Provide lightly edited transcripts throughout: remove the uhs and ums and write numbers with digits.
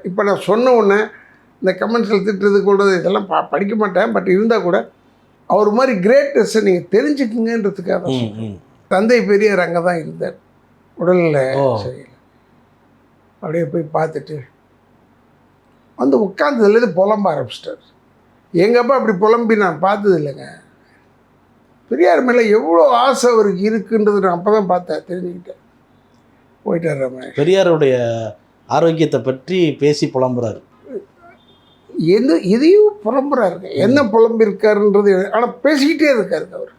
இப்போ நான் சொன்ன உடனே இந்த கமெண்ட்ஸில் திட்டுறது கொள்வது இதெல்லாம் படிக்க மாட்டேன். பட் இருந்தால் கூட அவர் மாதிரி கிரேட்னஸை நீங்கள் தெரிஞ்சுக்குங்கன்றதுக்காக தான் சொல்றேன். தந்தை பெரியார் அங்கே தான் இருந்தார், உடல்நிலை சரியில்லை. அப்படியே போய் பார்த்துட்டு வந்து உட்காந்ததுலேருந்து புலம்ப ஆரம்பிச்சிட்டார். எங்கள் அப்பா அப்படி புலம்பி நான் பார்த்தது இல்லைங்க. பெரியார் மேலே எவ்வளோ ஆசை அவருக்கு இருக்குன்றது நான் அப்போ தான் பார்த்தேன், தெரிஞ்சுக்கிட்டேன். போயிட்டார் ரமேஷ். பெரியாருடைய ஆரோக்கியத்தை பற்றி பேசி புலம்புறாரு. எதையும் புலம்புறாருங்க. என்ன புலம்பிருக்காருன்றது, ஆனால் பேசிக்கிட்டே இருக்காரு அவர்.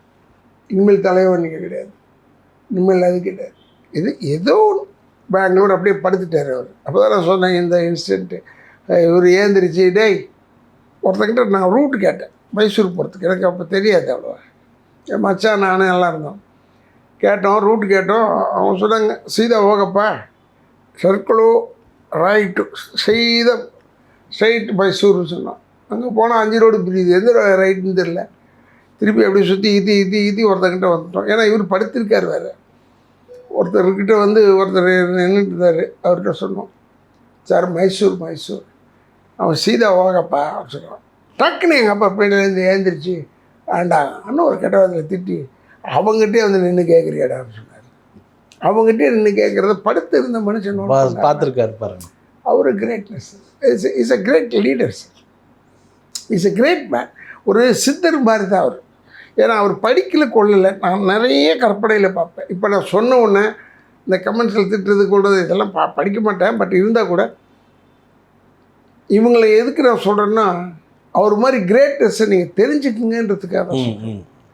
இனிமேல் தலைவன் நீங்கள் கிடையாது, இனிமேல் அது கிடையாது. ஏதோ பெங்களூர் அப்படியே படுத்துட்டார் அவர். அப்போ தான் நான் சொன்னேன் இந்த இன்சிடென்ட்டு. இவர் ஏந்திரிச்சு டேய் ஒருத்தங்கிட்ட நான் ரூட்டு கேட்டேன் மைசூர் போகிறதுக்கு. எனக்கு அப்போ தெரியாது அவ்வளோவா. என் மச்சான் நானும் எல்லாம் இருந்தோம். கேட்டோம், ரூட்டு கேட்டோம். அவங்க சொன்னாங்க சீதா போகப்பா, சர்க்குலோ ரைட்டு சீதா ஸ்ட்ரைட் மைசூர்னு சொன்னோம். அங்கே போனால் 5 ரோடு பிரியுது, எந்த ரைட்டுன்னு தெரில. திருப்பி அப்படியே சுற்றி ஈத்தி ஒருத்தங்கிட்ட வந்துட்டோம். ஏன்னா இவர் படுத்திருக்கார் வேறு. ஒருத்தர்கிட்ட வந்து ஒருத்தர் நின்றுட்டு இருந்தார். அவர்கிட்ட சொன்னோம் சார் மைசூர் அவன் சீதா போகப்பா அப்படின்னு சொல்லுவான். டக்குன்னு எங்கள் அப்பா பின்னாடிலேருந்து ஏந்திரிச்சு வேண்டாம் அண்ணன் ஒரு கெட்ட வார்த்தையில் திட்டி அவங்ககிட்டே வந்து நின்று கேட்குறியாடா அப்படின்னு சொன்னார். அவங்ககிட்டே நின்று கேட்குறத படுத்து இருந்த மனுஷன் பார்த்துருக்காரு பாருங்க. அவர் greatness is a great leaders, is a great man. ஒரு சித்தர் மாதிரி தான் அவர். ஏன்னா அவர் படிக்கல கொள்ளலை. நான் நிறைய கற்பனையில் பார்ப்பேன். இப்போ நான் சொன்ன உடனே இந்த கமெண்ட்ஸில் திட்டுறது கொள்வது இதெல்லாம் படிக்க மாட்டேன். பட் இருந்தால் கூட இவங்களை எதுக்கு நான் சொல்கிறேன்னா அவர் மாதிரி கிரேட்னஸை நீங்கள் தெரிஞ்சுக்குங்கன்றதுக்காக தான் சொல்கிறேன்.